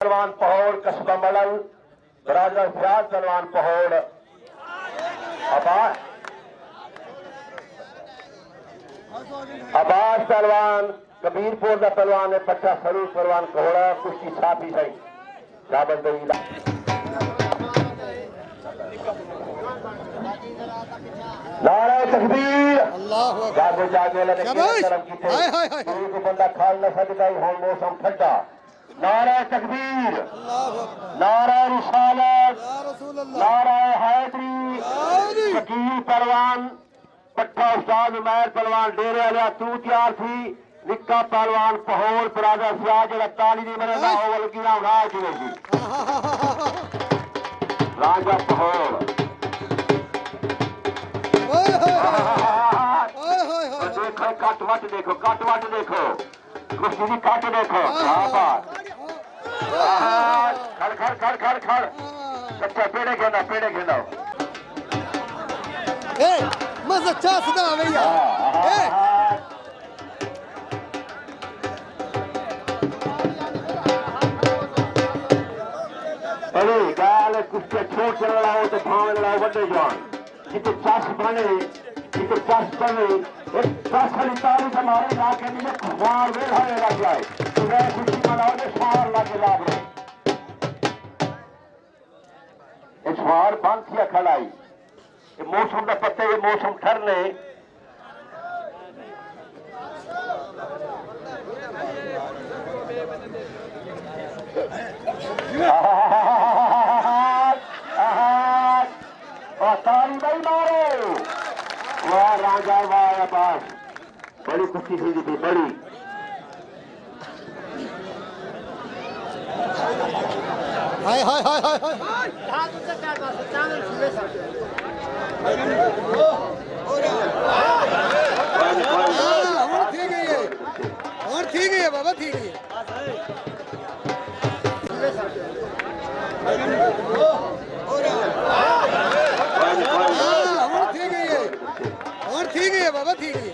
सलमान पहौड़ कस्बा मलल बरादर फयाज सलमान पहौड़ अब्बास पहलवान कबीरपुर का पहलवान है पट्टा सरूर पहलवान कोहड़ा कुश्ती साफी सही शाबत नारे तकबीर जागो जागे लगे करम की थे को बंदा खाल न सकता हुन मौसम ठंडा नारे तकबीर नारे रिसालत नारे हैदरी फकीर पहलवान पट्टा उस्ताद उमैर पहलवान डेरे वाला तू तैयार थी निक्का पहलवान पहौड़ बरादर फयाज जरा ताली नहीं मरेगा ओवल की ना उड़ा चलेगी राजा पहौड़ देखो कट वट देखो कुश्ती की कट देखो खड़ खड़ खड़ खड़ खड़ सच्चा पेड़े खेलो मजा चास ना भैया अरे गाल कुश्ती छोट चलना हो तो भाव लड़ाओ बड़े जवान जितने चास बने जितने चास बने एक चास वाली ताली से मारे लाके नहीं खुमार वेल होने लग जाए तो वह कुश्ती मनाओ ने स्वार लाके लाभ रहे इस स्वार बंद किया खलाई ये मौसम का पत्ते ये मौसम ठरने ताली भाई मारो वाह राजा वाह अब्बास बड़ी कुश्ती थी बड़ी हाय हाय हाय हाय और ठीक है बाबा ठीक है और ठीक है बाबा ठीक है